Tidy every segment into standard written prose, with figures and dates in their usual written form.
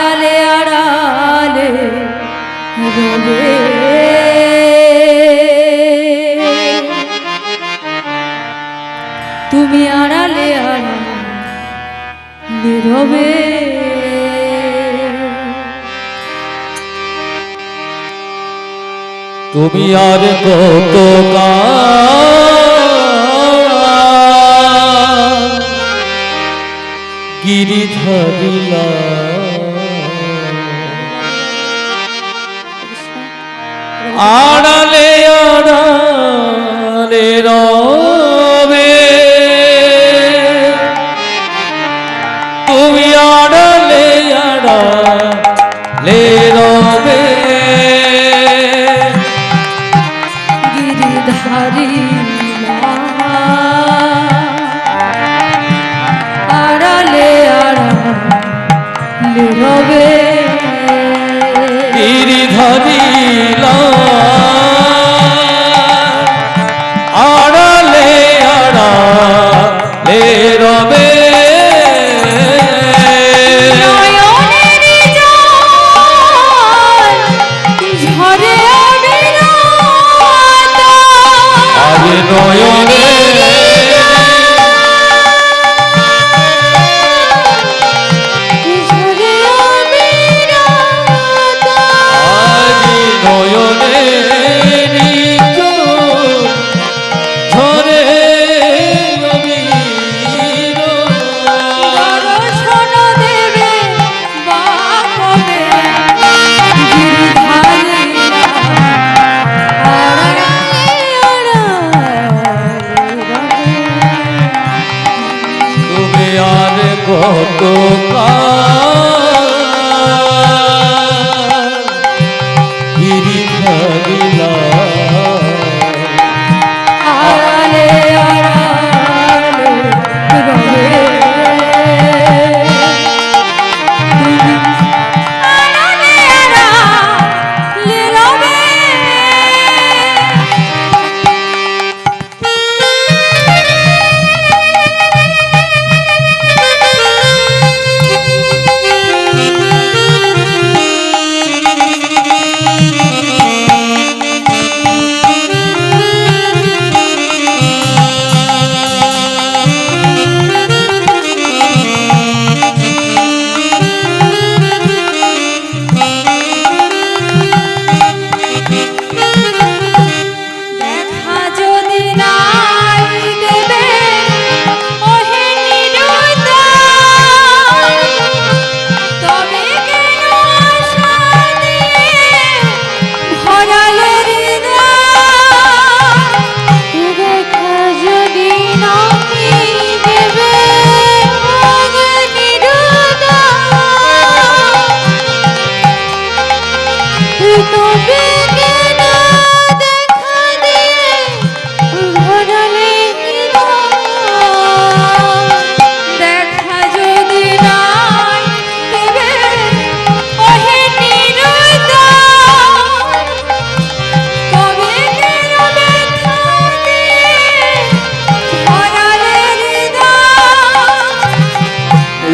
আড়ালে আড়ালে রবে তুমি আড়ালে আড়ালে রবে তুমি আর কত গিরি ধরিলা আড়ালে আড়ালে রবে তুমি আড়ালে আড়ালে রবে আড়ালে আড়ালে রবে গিরি ধরিলা আড়ালে আড়ালে রবে নয়নে কত গিরি ধরিলা আড়ালে আড়ালে রবে আড়ালে আড়ালে রবে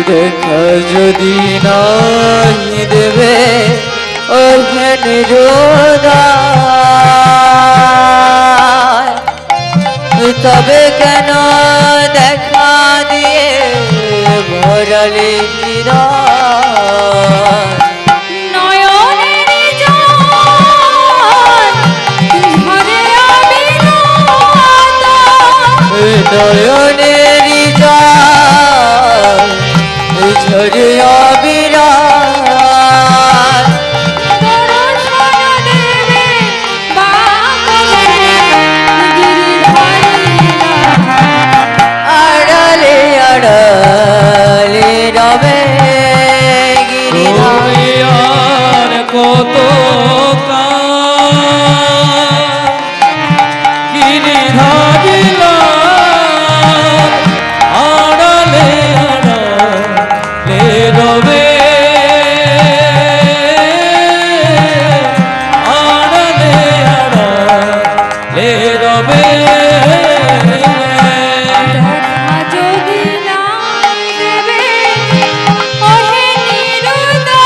দেখা যদি নাই দেবে ওখানে তবে কেন দেখা দিয়ে ভরালে নয়নের ঝরে অবিরাম আড়ালে আড়ালে রবে গিরি আর কত গিরি ধরিলা আড়ালে আড়ালে রবে আড়ালে আড়ালে রবে যদি নাই দেবে ওহে নিরুদা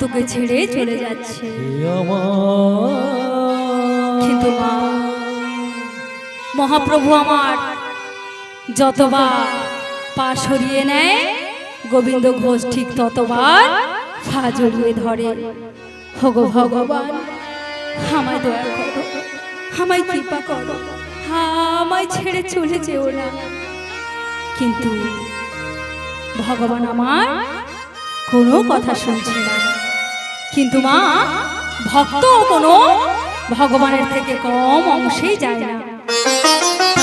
তোকে ছেড়ে চলে যাচ্ছে। আমার কিন্তু মা, মহাপ্রভু আমার যতবার পা সরিয়ে নেয়, গোবিন্দ ঘোষ ঠিক ততবার পা জড়িয়ে ধরে। হগো ভগবান, আমায় দয়া করো, আমায় কৃপা করো, আমায় ছেড়ে চলে যেও না। কিন্তু ভগবান আমার কোনো কথা শুনছে না। কিন্তু মা, ভক্ত কোনো ভগবানের থেকে কম অংশেই যায় না।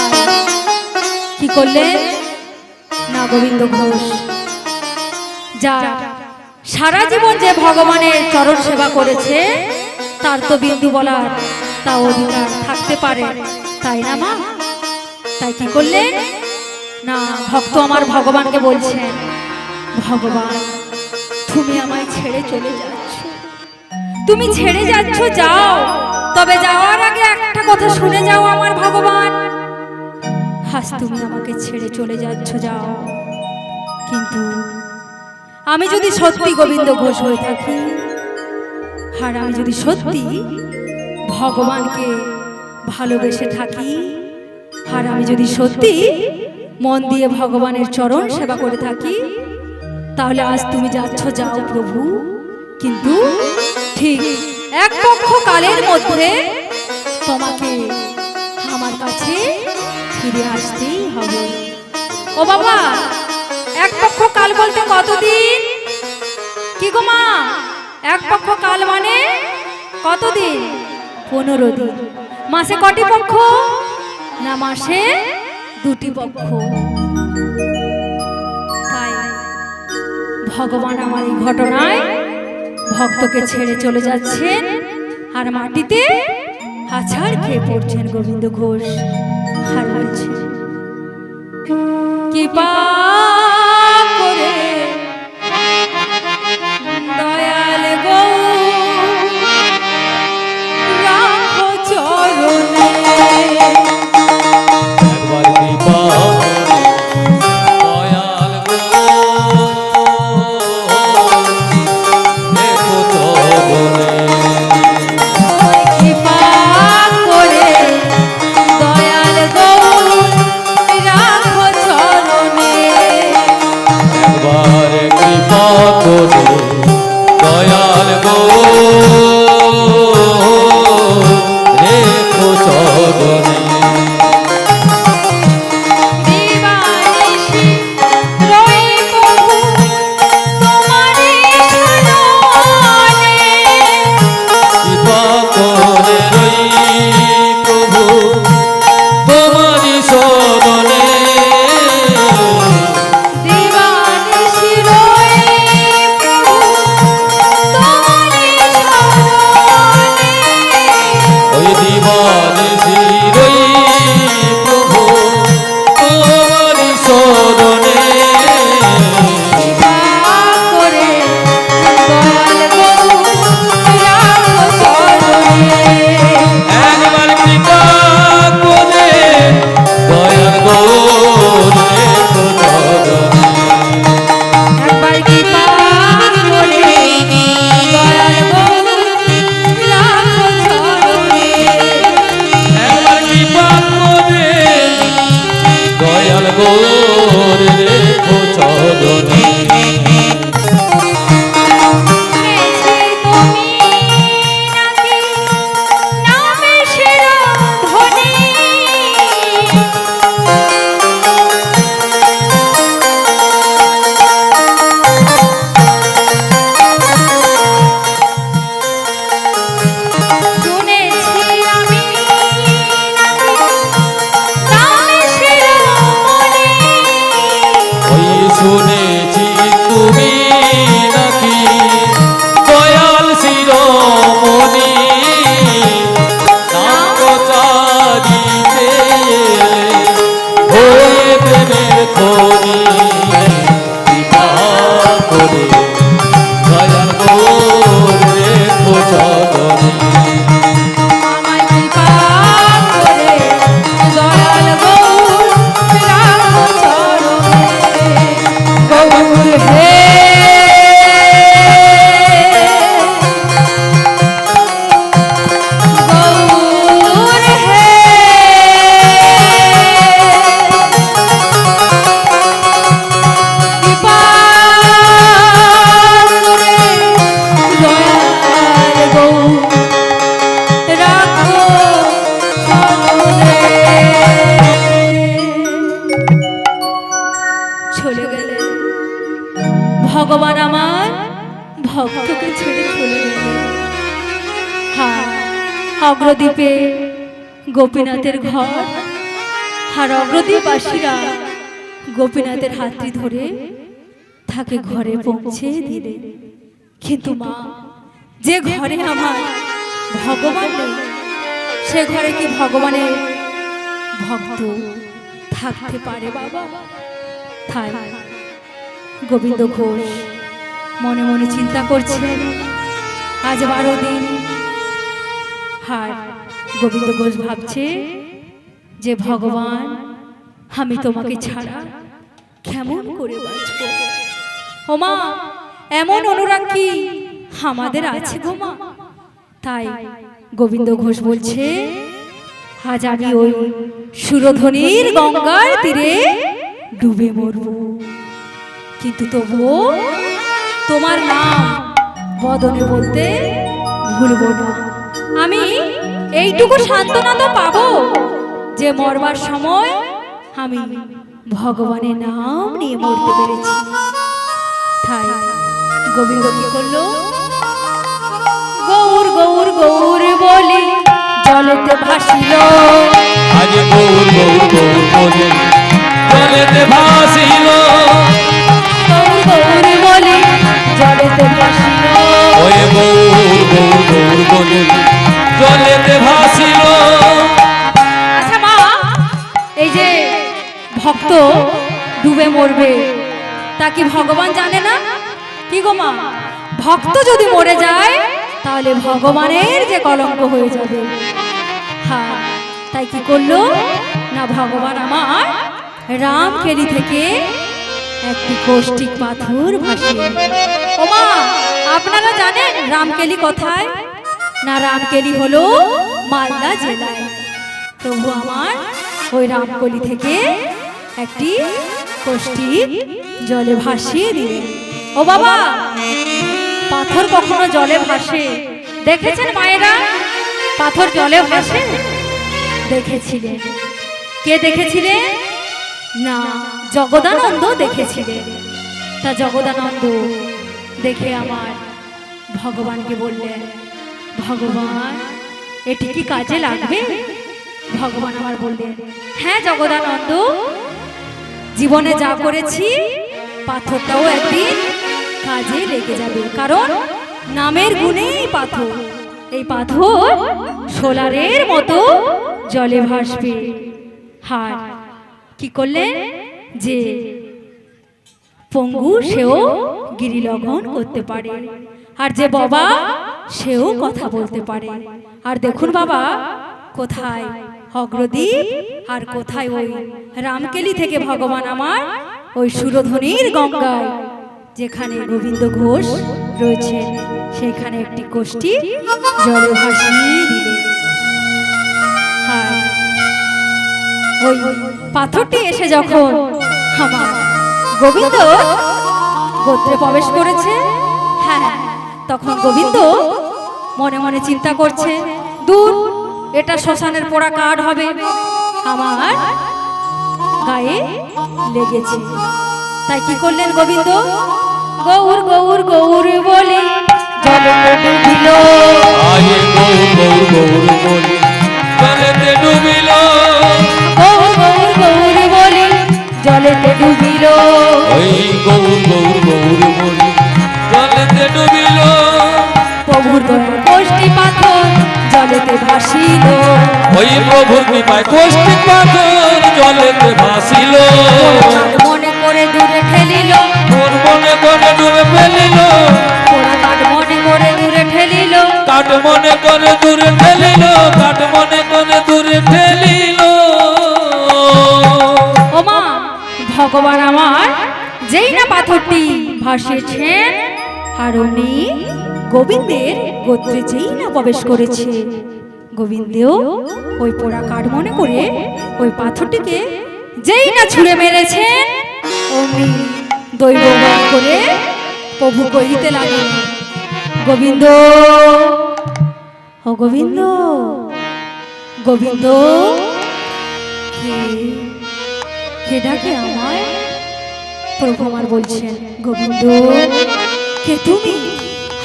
তাই কি করলেন না গোবিন্দ ঘোষ, যা সারা জীবন যে ভগবানের চরণ সেবা করেছে তার তো বিন্দু বলার তা অধিকার থাকতে পারে, তাই না মা? তাই কি করলেন না ভক্ত আমার ভগবানকে বলছেন, ভগবান তুমি আমায় ছেড়ে চলে যাচ্ছ, তুমি ছেড়ে যাচ্ছ, যাও, তবে যাওয়ার আগে একটা কথা শুনে যাও আমার ভগবান। আজ তুমি আমাকে ছেড়ে চলে যাচ্ছ, যাও, কিন্তু আমি যদি সত্যি গোবিন্দ ঘোষ হয়ে থাকি, আর আমি যদি সত্যি ভগবানকে ভালোবেসে থাকি, আর আমি যদি সত্যি মন দিয়ে ভগবানের চরণ সেবা করে থাকি, তাহলে আজ তুমি যাচ্ছ, যাও প্রভু, কিন্তু ঠিক এক পক্ষ কালের মধ্যে তোমাকে আমার কাছে ফিরে আসতেই হবে। ও বাবা, এক পক্ষ কাল বলতে কতদিন? কি গো মা, এক পক্ষ কাল মানে কতদিন? 15 দিন। মাসে কটি পক্ষ? না মাসে 2টি পক্ষ। তাই ভগবান আমার এই ঘটনায় ভক্তকে ছেড়ে চলে যাচ্ছেন, আর মাটিতে আছাড় খেয়ে পড়ছেন গোবিন্দ ঘোষ, আর বলছেন, কৃপা করে দয়াল গো রাখো চরণে। একবার কৃপা দয়াল গো দেখো চরণে। কৃপা করে দয়াল গো রাখো চরণে। ভক্তকে ছেড়ে চলে গেলেন। হ্যাঁ, অগ্রদ্বীপে গোপীনাথের ঘর, আর অগ্রদ্বীপবাসীরা গোপীনাথের হাতটি ধরে তাকে ঘরে পৌঁছে দিলে। কিন্তু মা, যে ঘরে আমার ভগবান নেই, সে ঘরে কি ভগবানের ভক্ত থাকতে পারে বাবা? তাই গোবিন্দ ঘোষ মনে মনে চিন্তা করছেন, আজ 12 দিন। আর গোবিন্দ ঘোষ ভাবছে যে ভগবান, আমি তোমাকে ছাড়া কেমন করে বাঁচব? ও মা, এমন অনুরাগ কি আমাদের আছে গো মা? তাই গোবিন্দ ঘোষ বলছে, আজ আমি ওই সুরধ্বনির গঙ্গার তীরে ডুবে মরব, কিন্তু তবুও তোমার নাম বদনে বলতে ভুলব না। আমি এইটুকু সান্ত্বনা তো পাবো যে মরবার সময় আমি ভগবানের নাম নিয়ে মরতে পেরেছি। তাই গোবিন্দ কি করলো? গৌর গৌর গৌর বলে জলেতে ভাসিল, আজ গৌর গৌর গৌর বলে জলেতে ভাসিল, গৌর গৌর বলে জলেতে ভাসিল, ওই গৌর গৌর গৌর বলে জলেতে ভাসিল। আচ্ছা মা, এই যে ভক্ত ডুবে মরবে, তা কি ভগবান জানে না? কি গো মা, ভক্ত যদি মরে যায় তাহলে ভগবানের যে কলঙ্ক হয়ে যাবে। হ্যাঁ, তাই কি করলো না, ভগবান আমার রামকেলি থেকে একটি কৌষ্টিক পাথর ভাসিয়ে। ও মা, আপনারা জানেন রামকেলি কোথায়? না, রামকেলি হলো মালদা জেলায়। প্রভু আমার ওই রামকলি থেকে একটি কৌষ্টিক জলে ভাসিয়ে দিলেন। ও বাবা, পাথর কখনো জলে ভাসে দেখেছেন মায়েরা? পাথর জলে ভাসে দেখেছিলেন? কে দেখেছিলেন? না, জগদানন্দ দেখেছিলেন। তা জগদানন্দ দেখে আমার ভগবানকে বললেন, ভগবান, এটি কি কাজে লাগবে? ভগবান আমার বললেন, হ্যাঁ জগদানন্দ, জীবনে যা করেছি পাথরটাও একদিন কাজে লেগে যাবে, কারণ নামের গুণেই পাথর। এই পাথর সোলারের মতো জলে ভাসবে। হার কি করলেন যে পঙ্গু সেও গিরিলঙ্ঘন করতে পারে, আর যে বাবা সেও কথা বলতে পারে। আর দেখুন বাবা, কোথায় অগ্রদ্বীপ আর কোথায় ওই রামকেলি থেকে ভগবান আমার ওই সুরধ্বনির গঙ্গায় যেখানে গোবিন্দ ঘোষ রয়েছে, সেখানে একটি কোষ্ঠী জলে ভাসিয়ে দিলে। ওই পাথরটি এসে যখন আমার গোবিন্দ গোত্রে প্রবেশ করেছে, হ্যাঁ, তখন গোবিন্দ মনে মনে চিন্তা করছে, দূর, এটা শ্মশানের পোড়া কাঠ হবে, আমার গায়ে লেগেছে। তাই কি করলেন গোবিন্দ? গৌর গৌর গৌর বলে জলেতে ডুবিল, আয়ে গৌর গৌর গৌর বলে জলেতে ডুবিল, গৌর গৌর গৌর বলে জলেতে ডুবিল, ওই গৌর গৌর গৌর বলে জলেতে ডুবিল, প্রভুর দয়ায় কষ্টি পাথর জলেতে ভাসিল, ওই প্রভুর কৃপায় কষ্টি পাথর জলেতে ভাসিল, মনে করে দূরে ঠেলিল, মোর মনে করে ডুবে ফেলিল, পোড়া কাঠ মনে করে দূরে ঠেলিল, কাঠ মনে করে দূরে ফেলিল, কাঠ মনে করে দূরে ফেলিল। ওমা, ভগবান আমার যেই না পাথরটি ভাসিয়েছেন, আর উনি গোবিন্দের গোত্রে যেই না প্রবেশ করেছে, গোবিন্দেও ওই পোড়া কাঠ মনে করে ওই পাথরটিকে যেই না ছুঁড়ে মেরেছেন, অমনি দৈববাদ করে প্রভু কহিতে লাগলেন, গোবিন্দ, ও গোবিন্দ, গোবিন্দ, কে ডাকে আমায়? প্রভু আমার বলছেন, গোবিন্দ, কে তুমি?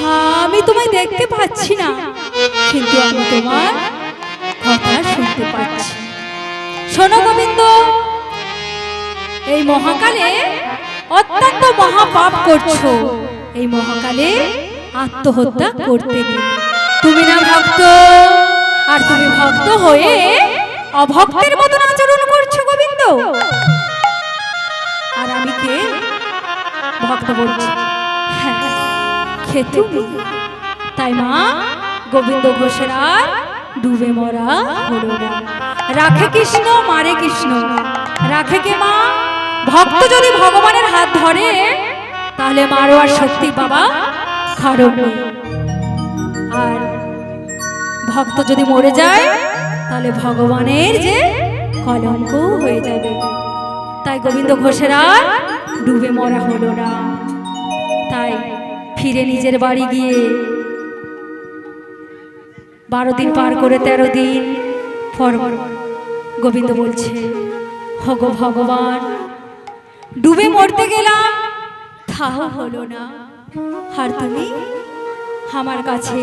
আমি তোমায় দেখতে পাচ্ছি না, কিন্তু আমি তোমার কথা শুনতে পাচ্ছি। শোনো গোবিন্দ, এই মহাকালে অত্যন্ত মহাপাপ করছো। এই মহাকালে আত্মহত্যা করতে নেই। তুমি না ভক্ত, আর তুমি ভক্ত হয়ে অভক্তের মতন আচরণ করছো গোবিন্দ। আর আমি কে? ভক্ত বলছি, হ্যাঁ, কে তুমি? তাই মা, গোবিন্দ ঘোষের আর ডুবে মরা হলো না। রাখে কৃষ্ণ, মারে কৃষ্ণ। রাখে কে মা? ভক্ত যদি ভগবানের হাত ধরে, তাহলে মারোয়ার শক্তি বাবা কারণ নেই। আর ভক্ত যদি মরে যায়, তাহলে ভগবানের যে কলঙ্ক হয়ে যাবে। তাই গোবিন্দ ঘোষের আর ডুবে মরা হলো না। তাই ফিরে নিজের বাড়ি গিয়ে 12 দিন পার করে 13 দিন পর গোবিন্দ বলছে, হগো ভগবান, ডুবে মরতে গেলাম, তাও হলো না, আর তুমি আমার কাছে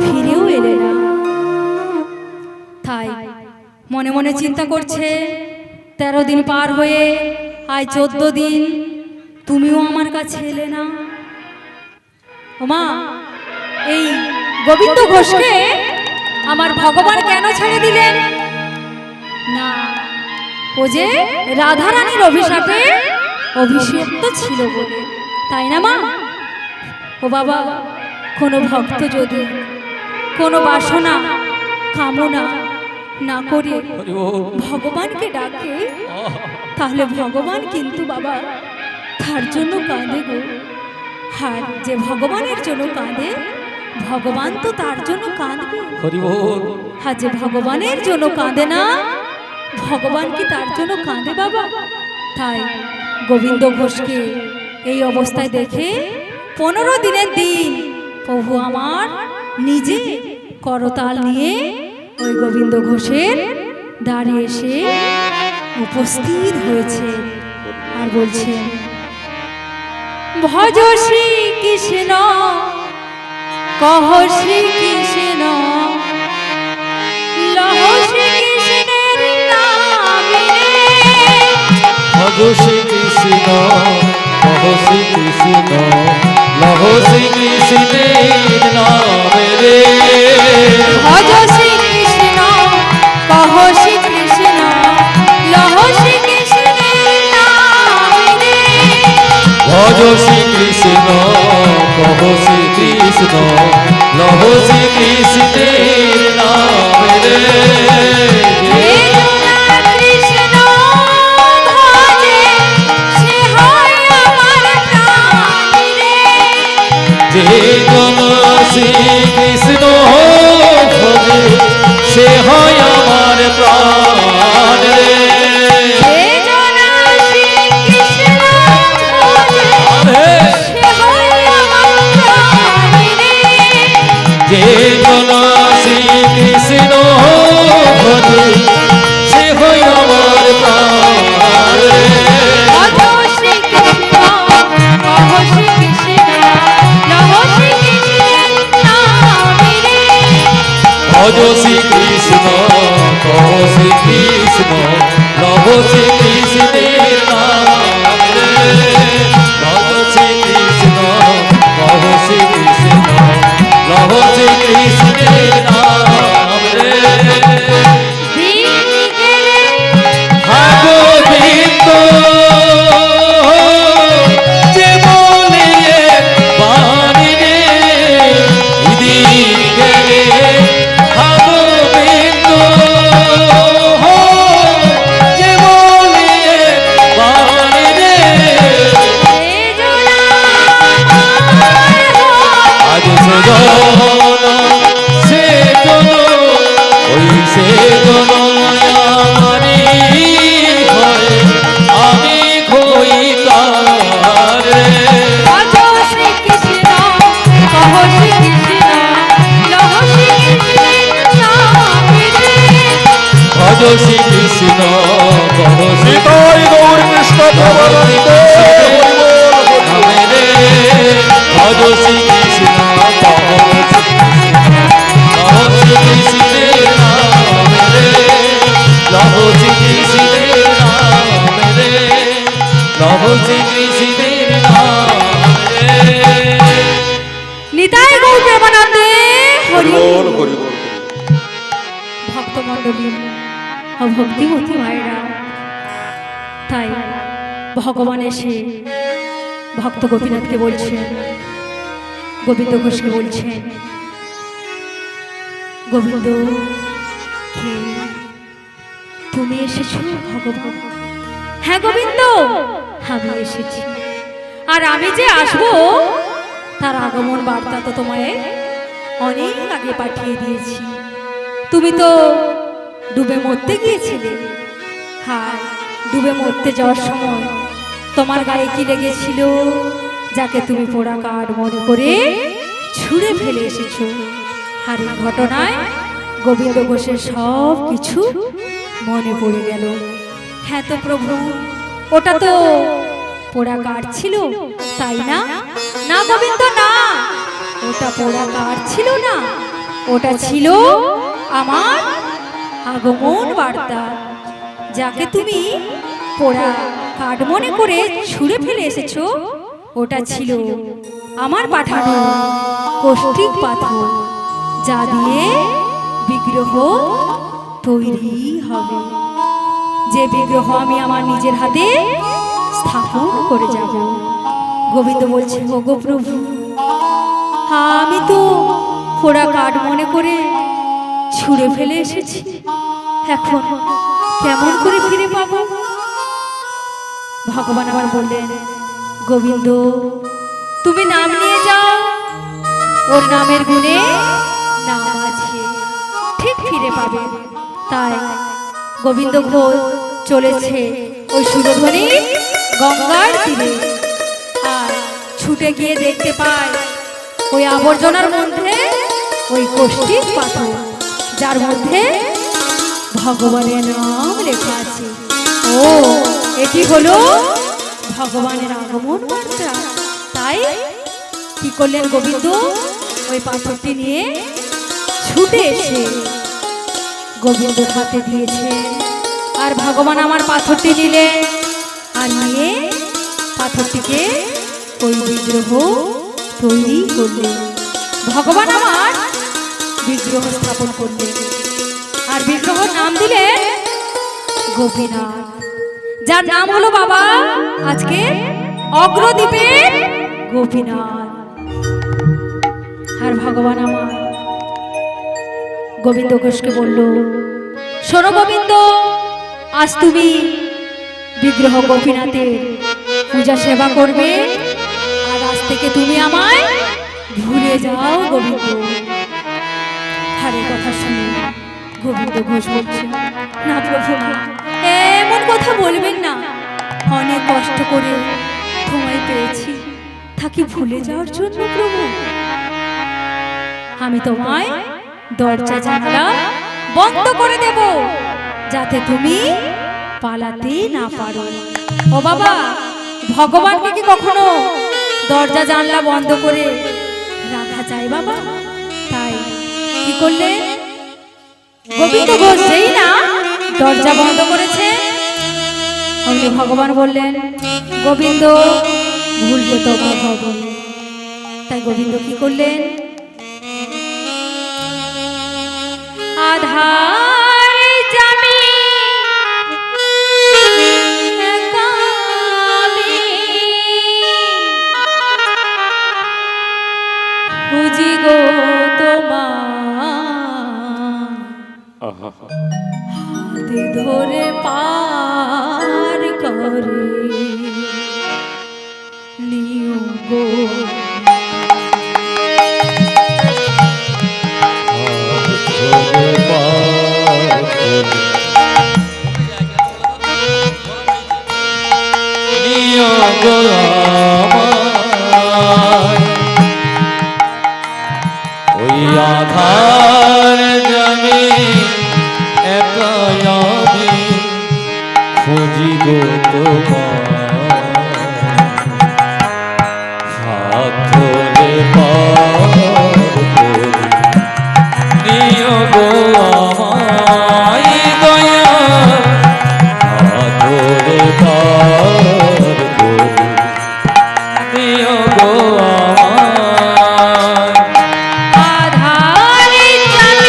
ফিরেও এলে না। তাই মনে মনে চিন্তা করছে, 13 দিন পার হয়ে আজ 14 দিন, তুমিও আমার কাছে এলে না। ওমা, এই গোবিন্দ ঘোষকে আমার ভগবান কেন ছেড়ে দিলেন? না, ও যে রাধারানীর অভিশাপে অভিষিক্ত ছিল বলে, তাই না মা? ও বাবা, কোনো ভক্ত যদি কোনো বাসনা কামনা না করে ভগবানকে ডাকে, তাহলে ভগবান কিন্তু বাবা তার জন্য কাঁদে গো। আর যে ভগবানের জন্য কাঁদে, ভগবান তো তার জন্য কাঁদবে। আর যে ভগবানের জন্য কাঁদে না, ভগবান কি তার জন্য কাঁদে বাবা? তাই গোবিন্দ ঘোষকে এই অবস্থায় দেখে 15 দিনের দিন প্রভু আমার নিজে করতাল নিয়ে ওই গোবিন্দ ঘোষের দাঁড়িয়ে এসে উপস্থিত হয়েছে আর বলছে, ভজ শ্রী কৃষ্ণ, কহ শ্রী কৃষ্ণ, লহ শ্রী কৃষ্ণের নামে। ভজ শ্রী কৃষ্ণ, কহ শ্রী কৃষ্ণ, লহ শ্রী কৃষ্ণের নামে রে। ভজ শ্রী কৃষ্ণ, কহ শ্রী কৃষ্ণ, লহ শ্রী কৃষ্ণের নামে রে। ভজ শ্রী কৃষ্ণ, কহ শ্রী কৃষ্ণ, লহ শ্রী কৃষ্ণের নামে রে। যে জনা কৃষ্ণ ভজে, সে হয় আমার প্রাণ রে। যে জন শ্রী কৃষ্ণ ভজে, সে হয় আমার প্রাণ রে। যে জনা শ্রী কৃষ্ণ ভজে, সে হয় আমার প্রাণ রে। যে জন শ্রী কৃষ্ণ ভজে, সে হয় আমার প্রাণ রে। ভজ শ্রী কৃষ্ণ, কহ শ্রী কৃষ্ণ, লহ শ্রী কৃষ্ণের নামে রে। ভজ শ্রী কৃষ্ণ, কহ শ্রী কৃষ্ণ, লহ শ্রী কৃষ্ণের নাম রে। ভজ শ্রী কৃষ্ণ, কহ শ্রী কৃষ্ণ, লহ শ্রী কৃষ্ণের নাম রে। দিন গেলে হা গোবিন্দ, যে বলে বাণী রে, দিন গেলে হা গোবিন্দ, যে বলে বাণী রে। যে জনা আমার হয়, আজ সেজন, সেজন, ওই সেজন আমারি হয়, আমি খই তার রে। ভজ শ্রী কৃষ্ণ, কহ শ্রী কৃষ্ণ, লহ শ্রী কৃষ্ণের নামে রে। ভজ শ্রী কৃষ্ণ, কহ শ্রী গৌর কৃষ্ণ প্রবর্তিতে নামে রে। ভক্তমণ্ডলী ও ভক্তিমতী মায়েরা, তাই ভগবান এসে ভক্ত গোপীনাথকে বলছেন, গোবিন্দ ঘোষকে বলছেন, গোবিন্দ কে তুমি এসেছো ভগবান? হ্যাঁ গোবিন্দ, আমি এসেছি। আর আমি যে আসবো তার আগমন বার্তা তো তোমায় অনেক আগে পাঠিয়ে দিয়েছি। তুমি তো ডুবে মরতে গিয়েছিলে। হ্যাঁ, ডুবে মরতে যাওয়ার সময় তোমার গায়ে কি লেগেছিল, যাকে তুমি পোড়া কাঠ মনে করে ছুঁড়ে ফেলে এসেছো। আর এই ঘটনায় গোবিন্দ ঘোষের সব কিছু মনে পড়ে গেল। হ্যাঁ তো প্রভু, ওটা তো পোড়া কাঠ ছিল, তাই না? না গোবিন্দ না, ওটা পোড়া কাঠ ছিল না, ওটা ছিল আমার আগমন বার্তা। যাকে তুমি পোড়া কাঠ মনে করে ছুঁড়ে ফেলে এসেছো, ওটা ছিল আমার পাঠানো কষ্টিক পাথর, যা দিয়ে বিগ্রহ তৈরি হবে। যে বিগ্রহ আমি আমার নিজের হাতে স্থাপন করে যাব। গোবিন্দ বলছে, ওগো প্রভু, হ্যাঁ আমি তো পোড়া কাঠ মনে করে ছুঁড়ে ফেলে এসেছি, এখন কেমন করে ফিরে পাবো? ভগবান আবার বললেন, গোবিন্দ তুমি নাম নিয়ে যাও, ওর নামের গুণে নাম আছে, ঠিক ফিরে পাবে। তাই গোবিন্দ ঘোষ চলেছে ওই সুরধ্বনি গঙ্গার তীরে। আর ছুটে গিয়ে দেখতে পায় ওই আবর্জনার মধ্যে ওই কষ্টিক পাথর, যার মধ্যে ভগবানের নাম লেখা আছে। ও, এটি হলো ভগবানের আগমন বার্তা। তাই কি করলেন গোবিন্দ, ওই পাথরটি নিয়ে ছুটে এসে গোবিন্দর হাতে দিয়েছে। আর ভগবান আমার পাথরটি নিলেন, আর নিয়ে পাথরটিকে ওই বিগ্রহ তৈরি করলেন। ভগবান আমার বিগ্রহ স্থাপন করলেন, আর বিগ্রহ নাম দিলেন গোপীনাথ, যার নাম হলো বাবা আজকে অগ্রদ্বীপের গোপীনাথ। আর ভগবান আমার গোবিন্দ ঘোষকে বলল, শোনো গোবিন্দ, আজ তুমি বিগ্রহ গোপীনাথের পূজা সেবা করবে, আর আজ থেকে তুমি আমায় ভুলে যাও গোবিন্দ। আর এই কথা শুনে গোবিন্দ ঘোষ বলছে, না প্রভু, না, এমন কথা বলবেন না। অনেক কষ্ট করে তোমায় পেয়েছি, তাকে ভুলে যাওয়ার জন্য প্রভু? আমি তোমায় দরজা জানালা বন্ধ করে দেব, যাতে তুমি পালাতে না পারো। ও বাবা, ভগবানকে কি কখনো দরজা জানলা বন্ধ করে রাখা যায় বাবা? তাই কি করলে গোবিন্দ ঘোষ যেই না দরজা বন্ধ করেছে, অমনি ভগবান বললেন, গোবিন্দ ভুলবে তোমার হবে। তাই গোবিন্দ কি করলেন, আধার জামি খুঁজি গো তোমার, হাতে ধরে পার করে নিও গো। ওই আধার জমি একা আমি খুঁজি গো তোমার, হাত ধরে পার করে নিও গো আমায় দয়া, হাত ধরে পার করে নিও গো আমায়। আধারে জামি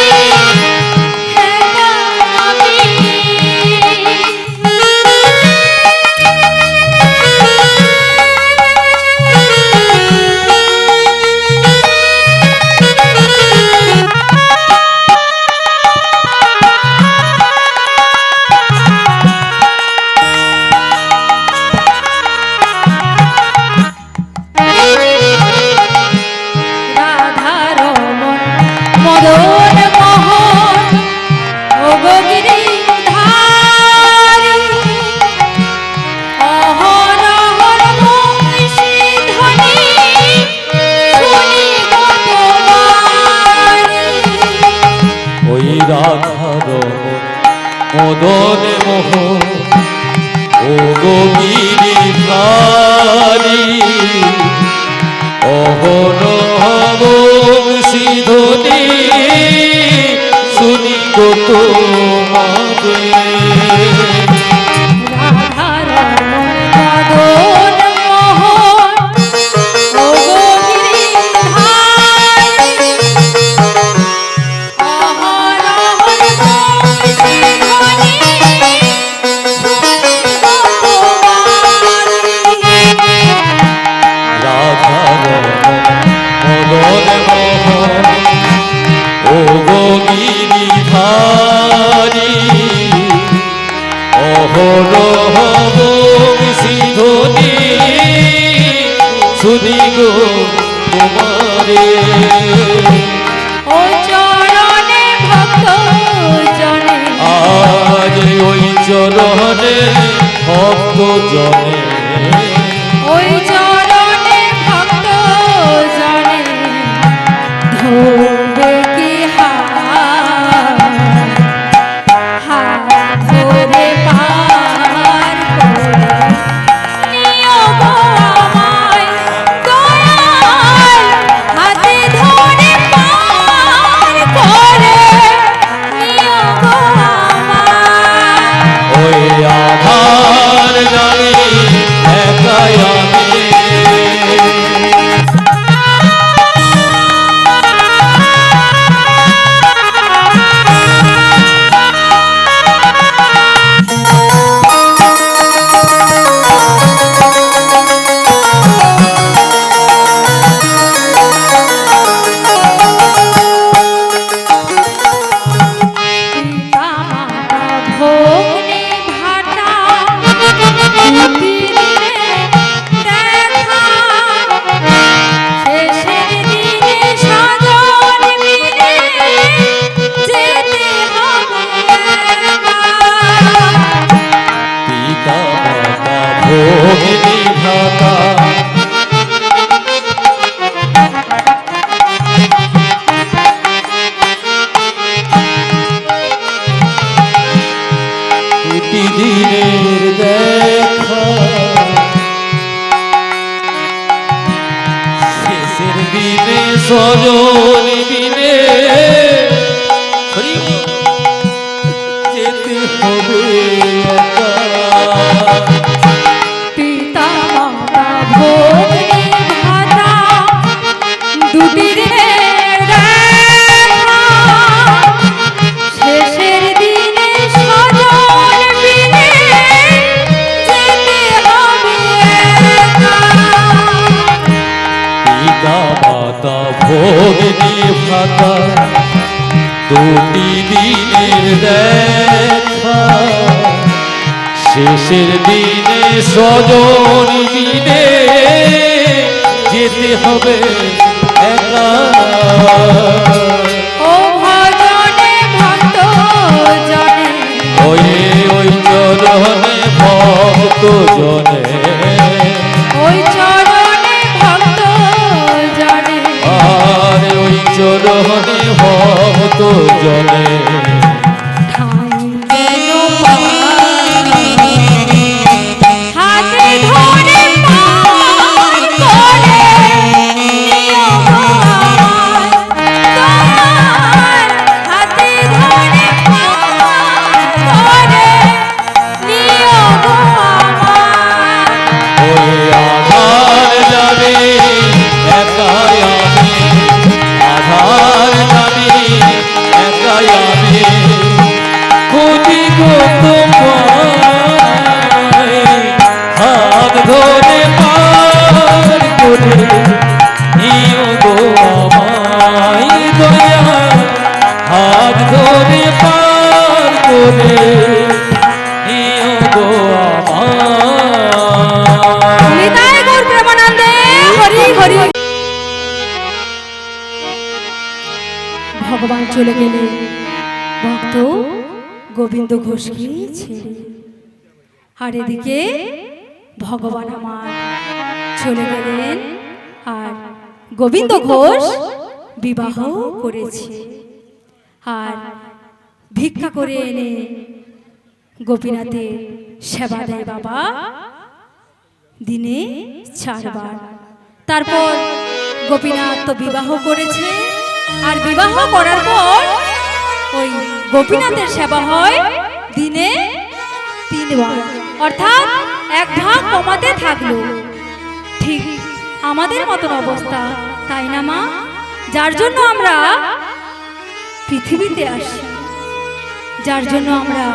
মদন মোহন ও গিরিধারী অহর অহর বংশী ধ্বনি শুনি গো তোমারি। ওই রাধার মদন মোহন ও গিরিধারী অহরহ বংশী ধ্বনি শুনি গো তোমারে। রাধারমণ মদন মোহন ও গিরিধারী অহর অহর বংশী ধ্বনি শুনি গো তোমারি। রাধার মদন মোহন ও গিরিধারী অহরহ বংশী ধ্বনি শুনি গো তোমারে। ও চরণে ভক্ত জনে আজ ওই চরণে ভক্ত জনে ওই চরণে ভক্ত জনে ধরবে কি হাত ধরে পার করে নিও গো আমায় দয়াল হাতে ধরে পার করে নিও গো আমায়। ওই আধার জানি একাই আমি ভগ্নে ভাটা দিনে দেখা শেষের দিনে সাজন মিলে যেতে হবে একা। পিতা মাতা ভগিনী ভাতা প্রতিদিনের দেখা শেষের দিনে স্বজন দিনে যেতে হবে একা। পিতা মাতা ভগ্নে ভাতা দুটির দেখা শেষের দিনে সাজন মিলে যেতে হবে একা। পিতা মাতা ভগিনী ভাতা দুটি দিনের দেখা শেষের দিনে স্বজন দিনে যেতে হবে একা। ও ভজনে ভক্ত জনে ওই ওই চরণে ভক্ত জনে ওই চরণে ভক্ত জনে আর ওই চরণে ভক্ত জনে ঠাই যেন পাই, হাতে ধরে পার করে নিও গো আমায় দয়াল হাতে ধরে পার করে নিও গো আমায়। ওই আধার যাবে একাই আমি আধার জানি একাই আমি খুঁজি গো তোমায় হাত ধরে পার করে নিও গো আমায় দয়া হাত ধরে পার করে নিও গো আমায়। নিতাই গৌর প্রেমানন্দে হরি হরি। ভগবান চলে গেলে ভক্ত গোবিন্দ ঘোষকে ছেড়ে। আর এদিকে ভগবান আমার চলে গেলেন, আর গোবিন্দ ঘোষ বিবাহ করেছে। আর ভিক্ষা করে এনে গোপীনাথের সেবা দেয় বাবা দিনে 4 বার। তারপর গোপীনাথ তো বিবাহ করেছে, আর বিবাহ করার পর ওই গোপীনাথের সেবা হয় দিনে 3 বার, অর্থাৎ 1 ভাগ কমাতে থাকলো। ঠিক আমাদের মতন অবস্থা, তাই না মা? যার জন্য আমরা পৃথিবীতে আসি, যার জন্য আমরা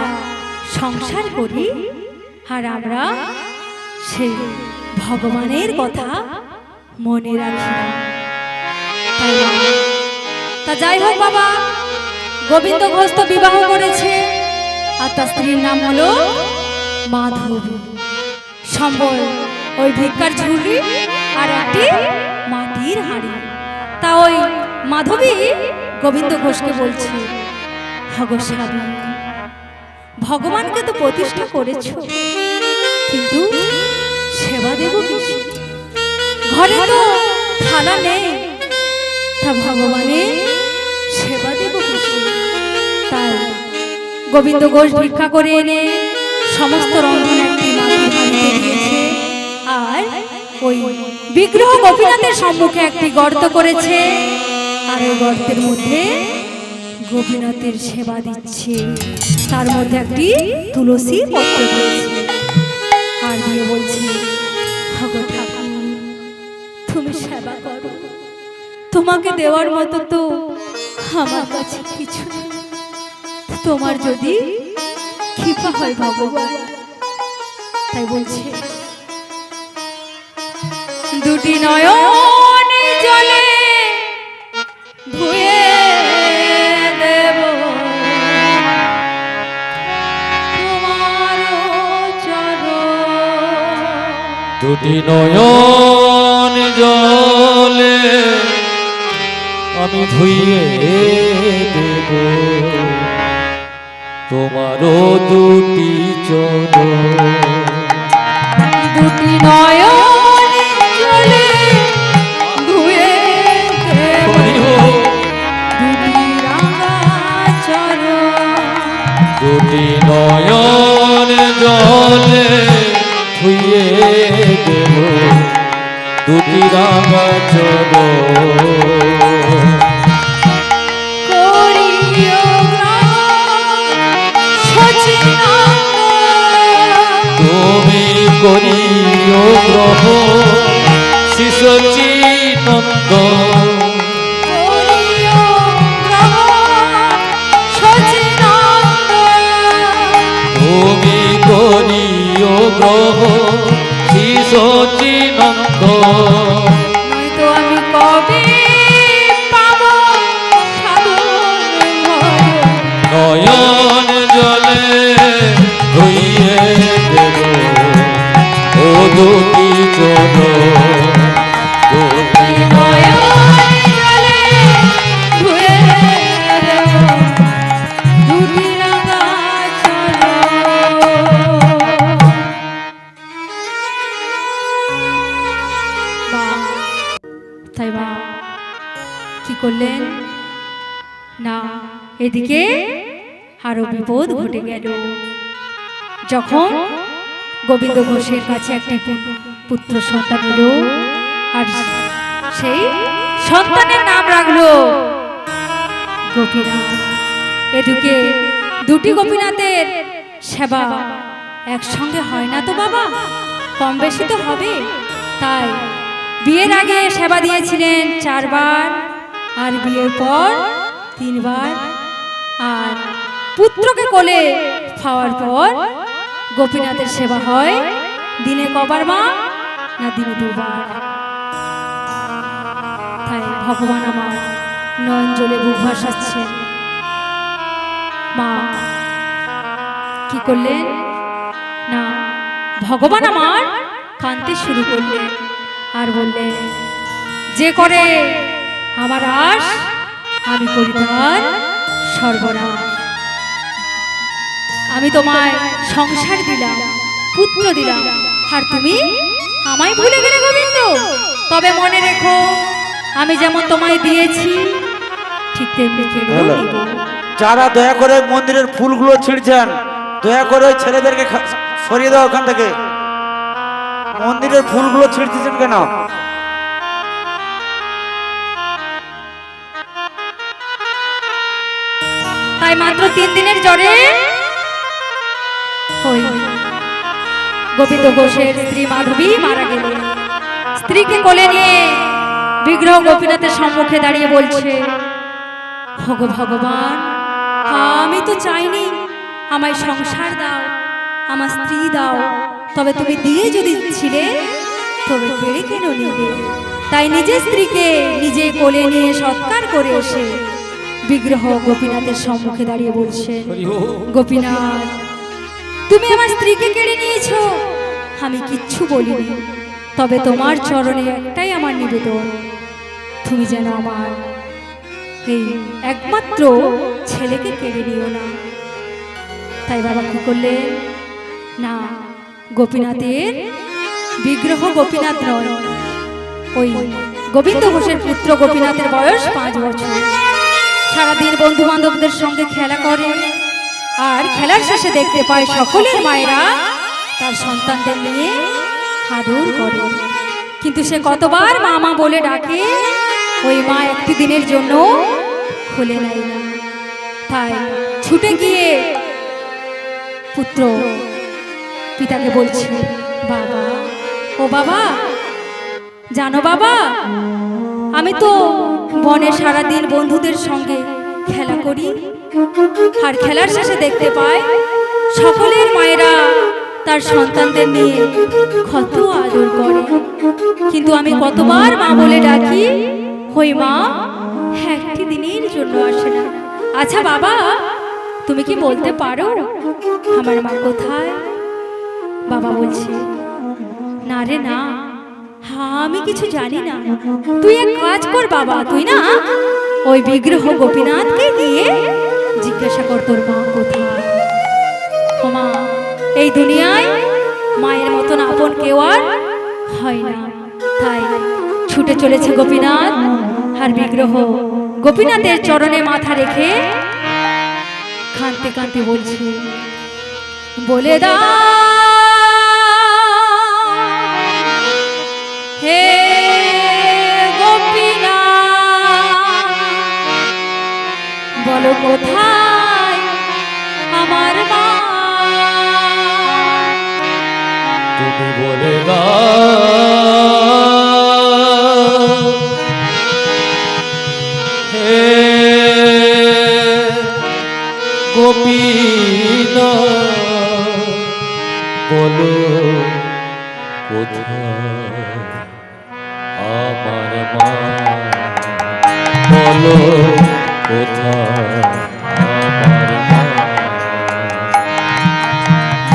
সংসার করি, আর আমরা সেই ভগবানের কথা মনে রাখি না। তা যাই হোক বাবা, গোবিন্দ ঘোষ তো বিবাহ করেছে, আর তার স্ত্রীর নাম হলো মাধবী। সম্বল ওই ভিক্ষার ঝুড়ি আর একটি মাটির হাঁড়ি। তা ওই মাধবী গোবিন্দ ঘোষকে বলছে, হগো স্বামী, ভগবানকে তো প্রতিষ্ঠা করেছ, কিন্তু সেবা দেব কিসে? ঘরে তো থালা নেই, তা ভগবানের সেবা দেব কিসে? তাই গোবিন্দ ঘোষ ভিক্ষা করে এনে সমস্ত রন্ধন একটি মাটির হাঁড়িতে দিয়েছে, আর ওই বিগ্রহ গোপীনাথের সম্মুখে একটি গর্ত করেছে, আর ওই গর্তের মধ্যে গোপীনাথের সেবা দিচ্ছে। তার মধ্যে একটি তুলসী পত্র দিয়েছে, আর দিয়ে বলছে, ভগো ঠাকুর, তুমি সেবা করো, তোমাকে দেওয়ার মতো তো আমার কাছে কিছু নেই। তোমার যদি কৃপা হয় ভগবান, তাই বলছে, দুটি নয়ন জলে ধুয়ে দেব তোমার চরণ। দুটি নয়ন জলে আমি ধুইয়ে দেব তোমারও দুটি চরণ। দুটি নয়ন জলে ধুয়ে দেব দুটি রাঙা চরণ। দুটি নয়ন জলে ধুইয়ে দেব দুটি রাঙা চরণ। তুমি করিও গ্রহ শিশচী নন্দ। তুমি করিও গ্রহ শিশচী নন্দ। নয়তো আমি কবে পাব নয়ন জলে ধুইয়ে দেব ও দুটি চরণ। দুটি নয়ন জলে ধুয়ে দেব দুটি রাঙা চরণ। তাই মা কি করলেন না, এদিকে আরো বিপদ ঘটে গেল। যখন গোবিন্দ ঘোষের কাছে একটি পুত্র সন্তান এলো, আর সেই সন্তানের নাম রাখলো গোপীনাথ। এদিকে দুটি গোপীনাথের সেবা একসঙ্গে হয় না তো বাবা, কম বেশি তো হবে। তাই বিয়ের আগে সেবা দিয়েছিলেন 4 বার, আর বিয়ের পর 3 বার, আর পুত্রকে কোলে পাওয়ার পর গোপীনাথের সেবা হয় দিনে কবার মা? না, দিনে 2 বার। তাই ভগবান আমার নয়ন জলে বুক ভাসাচ্ছে। মা কি করলেন না, ভগবান আমার কাঁদতে শুরু করলেন, আর বললেন, যে করে আমার আশ আমি আমি করি তার সর্বনাশ। আমি তোমায় সংসার দিলাম, পুত্র দিলাম, আর তুমি আমায় ভুলে গেলে গোবিন্দ। তবে মনে রেখো, আমি যেমন তোমায় দিয়েছি ঠিক তেমনি কেড়েও হলো। নিব। যারা দয়া করে মন্দিরের ফুলগুলো ছিঁড়ছেন, দয়া করে ওই ছেলেদেরকে সরিয়ে দাও ওখান থেকে। মন্দিরের ফুলগুলো ছিঁড়তেছেন কেন? তাই মাত্র 3 দিনের জ্বরে ওই গোবিন্দ ঘোষের স্ত্রী মাধবী মারা গেল। স্ত্রীকে কোলে নিয়ে বিগ্রহ গোপীনাথের সম্মুখে দাঁড়িয়ে বলছে, ওগো ভগবান, আমি তো চাইনি, আমায় সংসার দাও, আমার স্ত্রী দাও, তবে তুমি দিয়ে যদি ছিলে তবে কেড়ে কেন নিবে? তাই নিজের স্ত্রীকে নিজে কোলে নিয়ে সৎকার করে এসে বিগ্রহ গোপীনাথের সম্মুখে দাঁড়িয়ে বলছে, গোপীনাথ, তুমি আমার স্ত্রীকে কেড়ে নিয়েছো, আমি কিচ্ছু বলিনি, তবে তোমার চরণে একটাই আমার নিবেদন, তুমি যেন আমার এই একমাত্র ছেলেকে কেড়ে নিও না। তাই বাবা কি করলেন না, গোপীনাথের বিগ্রহ গোপীনাথ নয়, ওই গোবিন্দ ঘোষের পুত্র গোপীনাথের বয়স 5 বছর। সারাদিন বন্ধু বান্ধবদের সঙ্গে খেলা করে, আর খেলার শেষে দেখতে পায় সকলের মায়েরা তার সন্তানদের নিয়ে আদর করে, কিন্তু সে কতবার মা মা বলে ডাকে, ওই মা একটি দিনের জন্য খুলে নেয় না। তাই ছুটে গিয়ে পুত্র পিতাকে বলছে, বাবা, ও বাবা, জানো বাবা, আমি তো বনে সারাদিন বন্ধুদের সঙ্গে খেলা করি, আর খেলার শেষে দেখতে পাই সকলের মায়েরা তার সন্তানদের নিয়ে কত আদর করে, কিন্তু আমি কতবার মা বলে ডাকি, ওই মা একটি দিনের জন্য আসে না। আচ্ছা বাবা, তুমি কি বলতে পারো আমার মা কোথায়? বাবা বলছে, না রে না, আমি কিছু জানি না। তুই এক কাজ কর বাবা, তুই না ওই বিগ্রহ গোপীনাথকে গিয়ে জিজ্ঞাসা কর তোর মা কোথায়। ও মা, এই দুনিয়ায় মায়ের মতন আপন কেউ আর হয় না। তাই ছুটে চলেছে গোপীনাথ, আর বিগ্রহ গোপীনাথের চরণে মাথা রেখে কাঁদতে কাঁদতে বলছে, বলে দা হে গোপীনাথ, বলো কোথায় আমার মা? তুমি বলে দাও হে গোপীনাথ, বলো কোথায় আমার মা, বলো কোথায় আমার মা।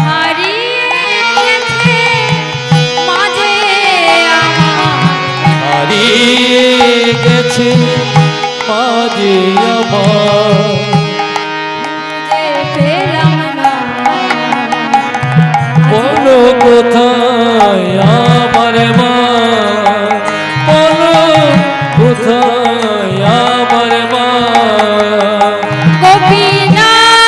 হারিয়ে গেছে মাঝে আমার, হারিয়ে গেছে মাঝে আমার, খুঁজে পেলাম না। বলো কোথায় আমার মা, বলো কোথায় আমার মা। গোপীনাথ,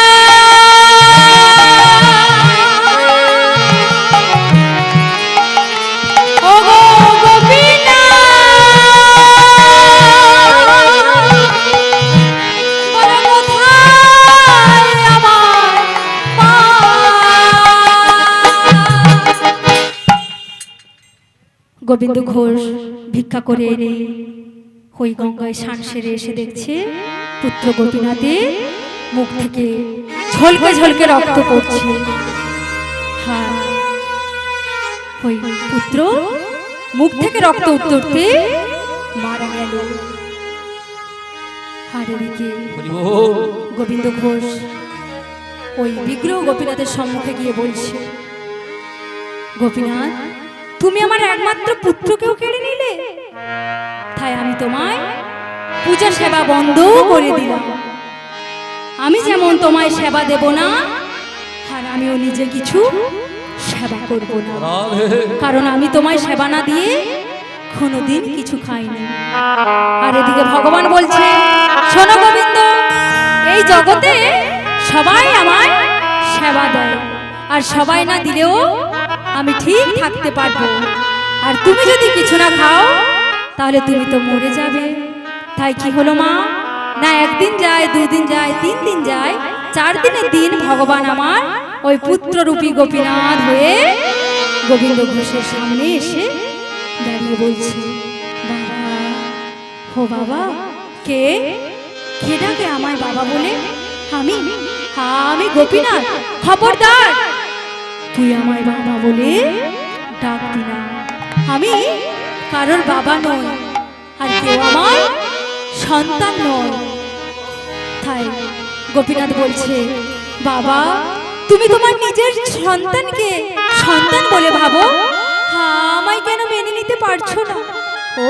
ওগো গোপীনাথ, বলো কোথায় আমার মা? গোবিন্দ ঘোষ ভিক্ষা করে এনে ওই গঙ্গায় স্নান সেরে এসে দেখছে পুত্র গোপীনাথের মুখ থেকে ঝলকে ঝলকে রক্ত পড়ছে। হ্যাঁ, ওই পুত্র মুখ থেকে রক্ত উঠতে উঠতে মারা গেল। আর এদিকে গোবিন্দ ঘোষ ওই বিগ্রহ গোপীনাথের সম্মুখে গিয়ে বলছে, গোপীনাথ, তুমি আমার একমাত্র পুত্রকেও কেড়ে নিলে, তাই আমি তোমায় পূজা সেবা বন্ধ করে দিলাম। আমি যেমন তোমায় সেবা দেব না, আর আমিও নিজে কিছু সেবা করব না, কারণ আমি তোমায় সেবা না দিয়ে কোনোদিন কিছু খাইনি। আর এদিকে ভগবান বলছে, শোনো গোবিন্দ, এই জগতে সবাই আমায় সেবা দেয়, আর সবাই না দিলেও আমি ঠিক থাকতে পারবো। আর তুমি যদি কিছু না খাও তাহলে তুমি তো মরে যাবে। তাই কি হলো মা, না একদিন যায়, দুদিন যায়, 3 দিন যায়, 4 দিনের দিন ভগবান আমার ওই পুত্ররূপী গোপীনাথ হয়ে গোবিন্দ ঘোষের সামনে এসে দাঁড়িয়ে বলছে, বাবা, হো বাবা, কে কে ডাকে আমায় বাবা বলে? আমি গোপীনাথ। খবরদার, তুই আমায় বাবা বলে ডাকবি না। আমি কারোর বাবা নই, আর কেউ আমার সন্তান নয়। তাই গোপীনাথ বলছে, বাবা, তুমি তোমার নিজের সন্তানকে সন্তান বলে ভাবো, আমায় কেন মেনে নিতে পারছো না? ও,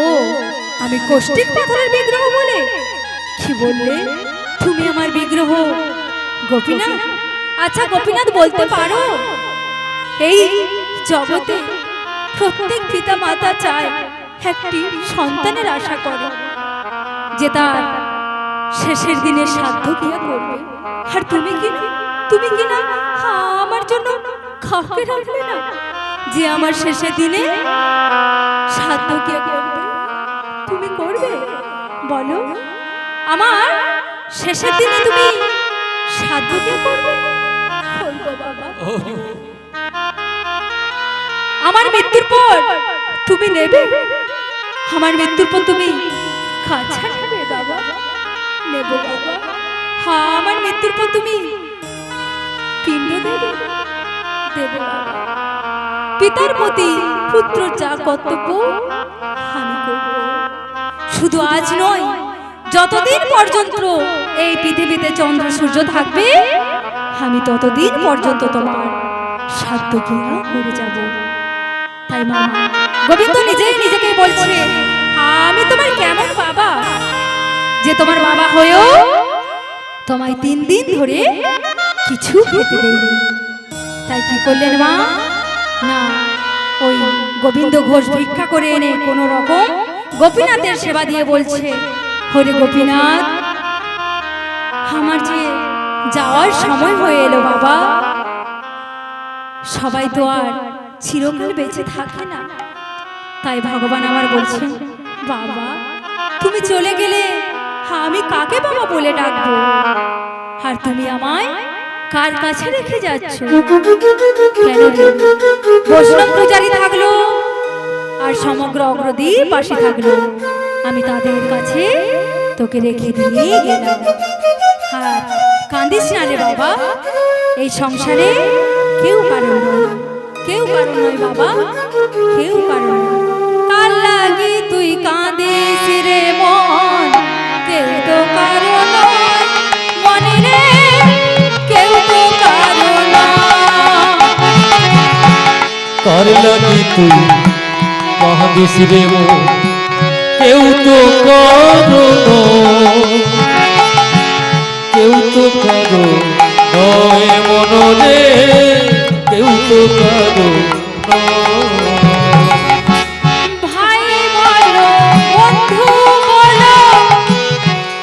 আমি কষ্টিক পাথরের বিগ্রহ বলে? কি বললে তুমি আমার বিগ্রহ? গোপীনাথ, আচ্ছা গোপীনাথ, বলতে পারো, এই জগতে প্রত্যেক পিতা মাতা চায়, একটি সন্তানের আশা করে, যে তার শেষের দিনে শ্রাদ্ধ ক্রিয়া করবে। আর তুমি কি না আমার জন্য কাউকে রাখলে না, যে আমার শেষের দিনে শ্রাদ্ধ ক্রিয়া করবে? তুমি করবে? বলো, আমার শেষের দিনে তুমি শ্রাদ্ধ ক্রিয়া করবে? করবো বাবা। আমার মৃত্যুর পর তুমি নেবে? আমার মৃত্যুর পর তুমি কাছা নেবে বাবা? নেব বাবা। হ্যাঁ, আমার মৃত্যুর পর তুমি পিণ্ড দেবে? দেব বাবা। পিতার প্রতি পুত্র যা কর্তব্য আমি করব। শুধু আজ নয়, যতদিন পর্যন্ত এই পৃথিবীতে চন্দ্র সূর্য থাকবে, আমি ততদিন পর্যন্ত তোমার শ্রাদ্ধ ক্রিয়া করে যাব। তাই মা, গোবিন্দ নিজেই নিজেকে বলছে, আমি তোমার কেমন বাবা, যে তোমার বাবা হয়েও তোমায় 3 দিন ধরে কিছু খেতে দেয়নি। তাই কি করলেন মা, না ওই গোবিন্দ ঘোষ ভিক্ষা করে এনে কোন রকম গোপীনাথের সেবা দিয়ে বলছে, হরে গোপীনাথ, আমার যে যাওয়ার সময় হয়ে এলো বাবা। সবাই তো আর চিরকাল বেঁচে থাকে না। তাই ভগবান আমার বলছেন, বাবা, তুমি চলে গেলে আমি কাকে বাবা বলে ডাকবো? আর তুমি আমায় কার কাছে রেখে যাচ্ছ? কেন বৈষ্ণব পূজারী থাকলো আর সমগ্র অগ্রদীপ পাশে থাকলো, আমি তাদের কাছে তোকে রেখে দিয়ে গেলাম। আর কাঁদিস না রে বাবা, এই সংসারে কেউ কারণ নয়, কেউ কারণ নয় বাবা, কেউ কারণ নয়। কার লাগি তুই কাঁদিস রে মন, কেউ তো কারণ নয় মনে রে, কেউ তো কারণ নয়। কার লাগি তুই কাঁদিস রে মন, কেউ তো কারণ নয়, কেউ তো কারণ নয় মন রে, কেউ তো কারণ নয়। ভাই বলো, বন্ধু বলো,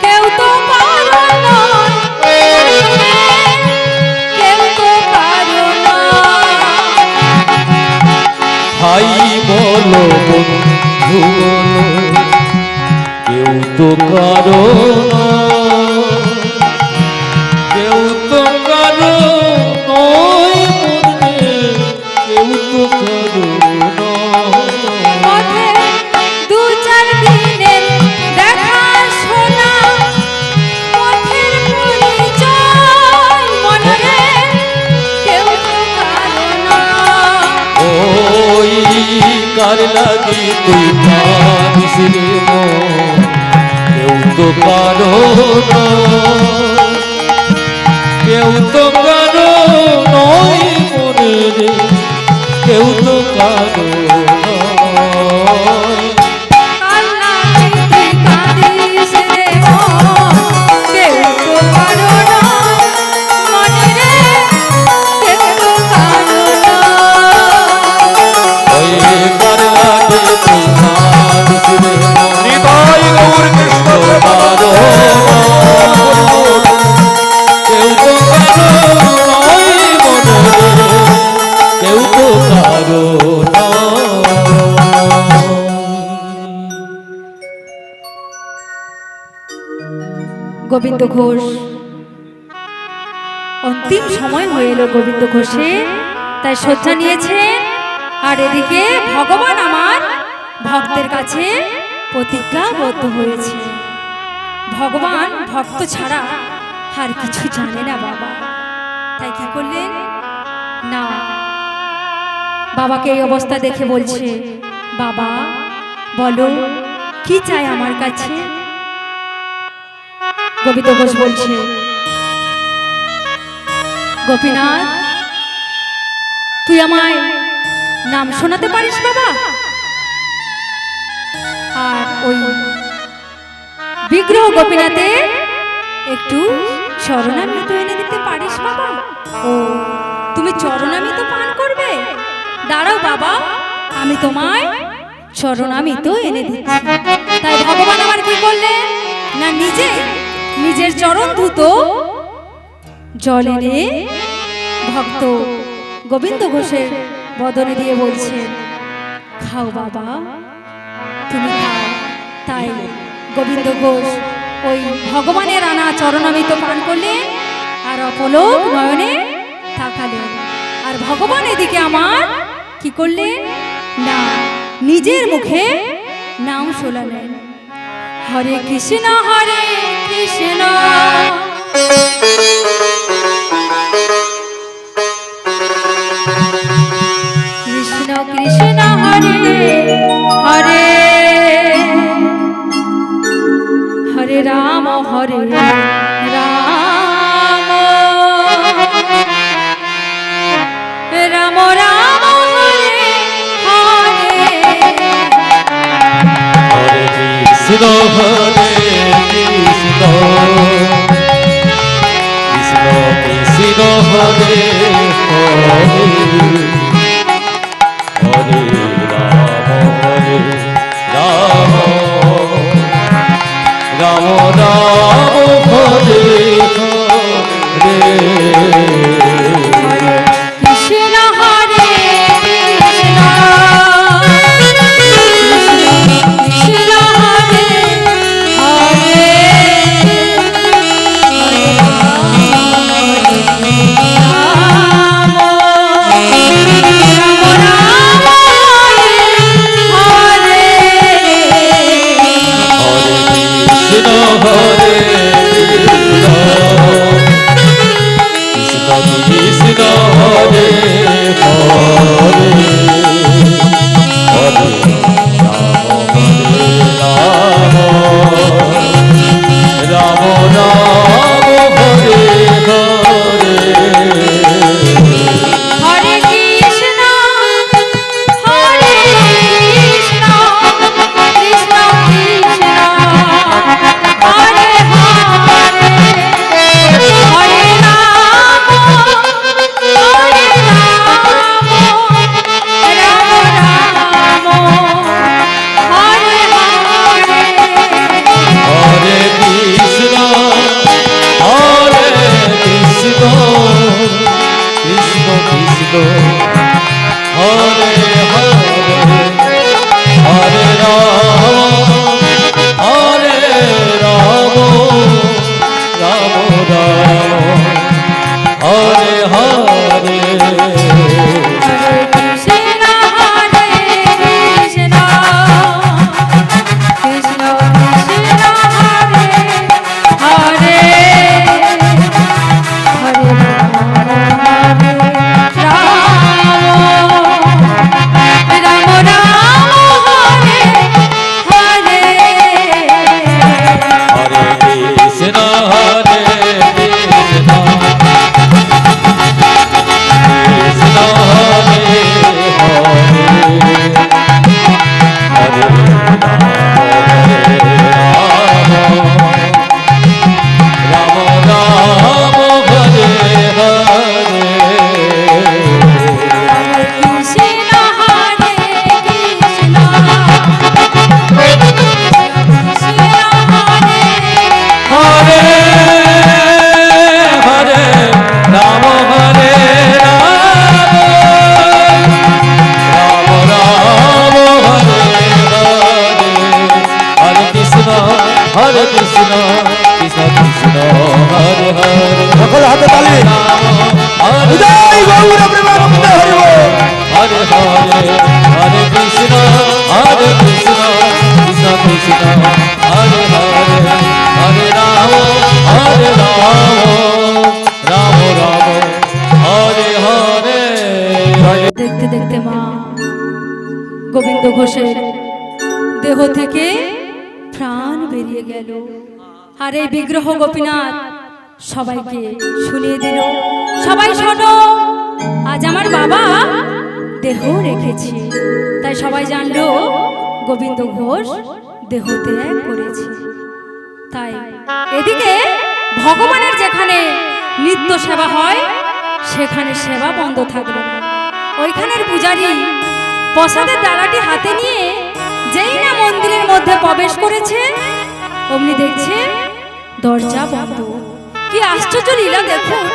কেউ তো কারণ নয়, কেউ তো কারণ নয়। ভাই বলো, বন্ধু বলো, কেউ তো কারণ নয়, কেউ তো কারণ নয় মনে, কেউ তো কারণ নয়। পথে 2-4 দিনের দেখা শোনা, পথের পরিচয় মনে রে, কেউ তো কারণ নয়। ওই কার লাগি তুই কাঁদিস রে মন, কেউ তো কারণ নয়, কেউ তো কারণ নয় মনে রে, কেউ তো কারণ নয়। কার লাগি তুই কাঁদিস রে গোবিন্দ ঘোষ অন্তিম সময় হয়ে এলো গোবিন্দ ঘোষে, তাই শয্যা নিয়েছে। আর এদিকে ভগবান আমার ভক্তের কাছে প্রতিজ্ঞাবদ্ধ হয়েছে। ভগবান ভক্ত ছাড়া আর কিছু জানে না বাবা। তাই কি করলেন না, বাবাকে এই অবস্থা দেখে বলছে, বাবা বলো কি চাই আমার কাছে? গোবিন্দ ঘোষ বলছে, গোপীনাথ তুই আমায় নাম শোনাতে পারিস বাবা? আর ওই বিগ্রহ গোপীনাথের একটু চরণামৃত এনে দিতে পারিস বাবা? ও তুমি চরণামৃত পান করবে? দাঁড়াও বাবা, আমি তোমায় চরণামৃত এনে দিচ্ছি। তাই ভগবান আমার কি করলেন না, নিজের চরণ ধুত জল এনে ভক্ত গোবিন্দ ঘোষের বদনে দিয়ে বলছেন, খাও বাবা তুমি খাও। তাই গোবিন্দ ঘোষ ওই ভগবানের আনা চরণামৃত পান করলেন আর অপলক নয়নে তাকালেন। আর ভগবান এদিকে আমার কি করলেন না, নিজের মুখে নাম শোনালেন, হরে কৃষ্ণ হরে কৃষ্ণ কৃষ্ণ কৃষ্ণ হরে হরে, হরে রাম হরে রাম, রাম রাম হরে হরে, হরে কৃষ্ণ হরে কৃষ্ণ, কৃষ্ণ কৃষ্ণ হরে হরে, হরে রাম রাম, রাম রাম হরে হরে, কৃষ্ণ হরে কৃষ্ণ কৃষ্ণ হরে হরে, কৃষ্ণ কৃষ্ণ কৃষ্ণ হরে হরে সকল হাতে তালি হরে জয় গৌর প্রেমানন্দ হরি বল। হরে হরে হরে কৃষ্ণ কৃষ্ণ কৃষ্ণ হরে হরে হরে রাম রাম রাম হরে হরে। দেখতে দেখতে মা গোবিন্দ ঘোষের দেহ থেকে প্রাণ বেরিয়ে গেল। আর এই বিগ্রহ গোপীনাথ সবাইকে শুনিয়ে দিল, সবাই শোনো, আজ আমার বাবা দেহ রেখেছে। তাই সবাই জানলো গোবিন্দ ঘোষ দেহ ত্যাগ করেছে। তাই এদিকে ভগবানের যেখানে নিত্য সেবা হয় সেখানে সেবা বন্ধ থাকলো না। ওইখানের পূজারী প্রসাদের ডালাটি হাতে নিয়ে যেই না মন্দিরের মধ্যে প্রবেশ করেছে অমনি দেখছে দরজা বন্ধ। কি আশ্চর্য লীলা দেখুন,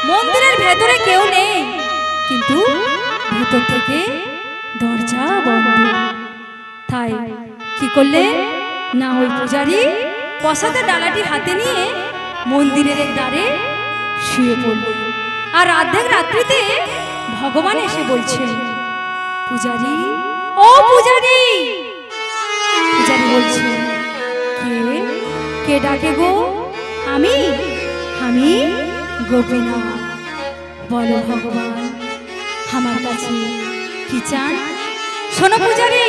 মন্দিরের ভেতরে কেউ নেই কিন্তু ভেতর থেকে দরজা বন্ধ। তাই কি করলে না, ওই পূজারী প্রসাদের ডালাটি হাতে নিয়ে মন্দিরের এক দ্বারে শুয়ে পড়ল। আর অর্ধেক রাত্রিতে ভগবান এসে বলছেন, পূজারী ও পূজারী। পূজারী বলছে, কে কে ডাকে গো? আমি আমি গোপীনাথ। বলো ভগবান আমার কাছে কি চান? শোনো পূজারী,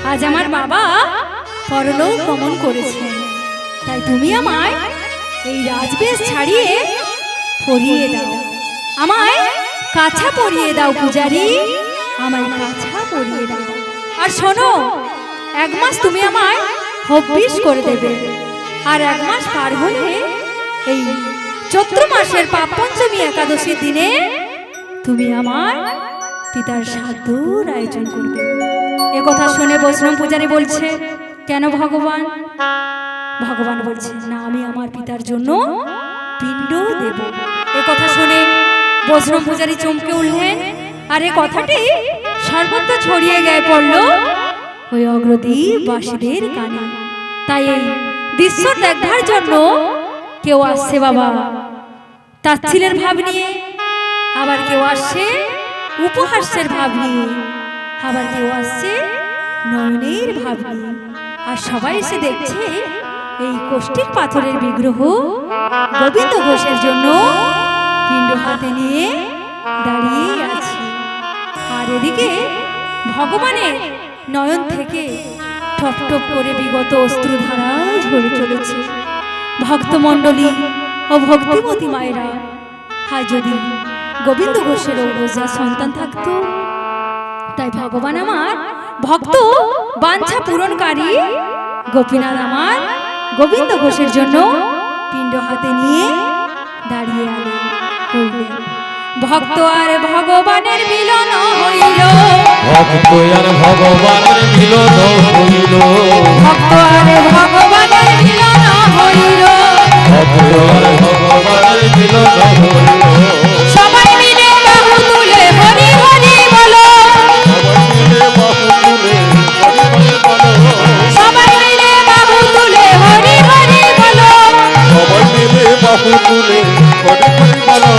আজ আমার বাবা পরলোক গমন করেছেন, তাই তুমি আমায় এই রাজবেশ ছাড়িয়ে পরিয়ে দাও, আমায় কাছা পরিয়ে দাও পূজারী, আমায় কাছা পরিয়ে দাও। আর শোনো, 1 মাস তুমি আমায় হবিষ করে দেবে। আর 1 মাস পার হলে এই চৈত্র মাসের পাপ পঞ্চমী একাদশীর দিনে তুমি আমার পিতার শ্রাদ্ধর আয়োজন করবে। এ কথা শুনে বৈষ্ণব পূজারী বলছে, কেন ভগবান? ভগবান বলছে, না, আমি আমার পিতার জন্য পিণ্ড দেব। এ কথা শুনে বৈষ্ণব পূজারী চমকে উঠলেন। আর এ কথাটি সর্বত্র ছড়িয়ে গিয়ে পড়ল ওই অগ্রদীপ বাসীদের কানে। তাই এই দৃশ্য দেখার জন্য কেউ আসছে বাবা তাচ্ছিলের ভাব নিয়ে, আবার কেউ আসছে উপহাসের ভাব নিয়ে, আবার কেউ আসছে নয়নের ভাব নিয়ে। আর সবাই এসে দেখছে এই কোষ্ঠীর পাথরের বিগ্রহ গোবিন্দ ঘোষের জন্য পিণ্ড হাতে নিয়ে দাঁড়িয়ে আছে। আর এদিকে ভগবানের নয়ন থেকে টপ টপ করে বিগত অশ্রুধারা ঝরে চলেছে। ভক্তমণ্ডলী ও ভক্তিমতী মায়েরা, হায় যদি গোবিন্দ ঘোষের ঔরজা সন্তান থাকতো। তাই ভগবান আমার ভক্ত বাঞ্ছা পূরণকারী গোপীনাথ আমার গোবিন্দ ঘোষের জন্য পিণ্ড হাতে নিয়ে দাঁড়িয়ে রইলেন। ভক্ত আর ভগবানের মিলন হইল, ভক্ত আর ভগবানের মিলন হইল, ভক্ত আর ভগবানের মিলন হইল, ভক্ত আর ভগবানের মিলন হইল। সবাই মিলে বাহু তুলে হরি হরি বলো, সবাই মিলে বাহু তুলে হরি হরি বলো, সবাই মিলে বাহু তুলে হরি হরি বলো।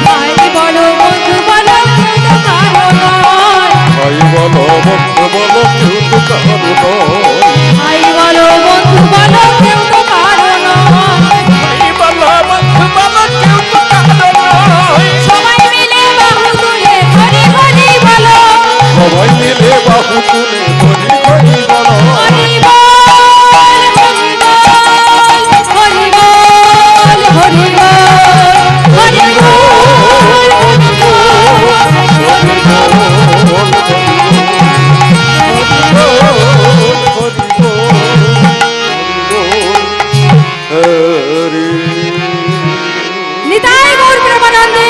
ভাই বলো বন্ধু বলো কেউ তো কারো নয়, ভাই বলো বন্ধু বলো কেউ তো কারো নয়, ভাই বলো বন্ধু বলো কেউ তো কারো নয়, ভাই বলো বন্ধু বলো কেউ তো কারো নয়। সবাই মিলে বাহু তুলে হরি হরি বলো, সবাই মিলে বাহু তুলে হরি হরি বলো। হরি বল হরি বল হরি বল হরি বল হরি নিতাই গৌর প্রেমানন্দে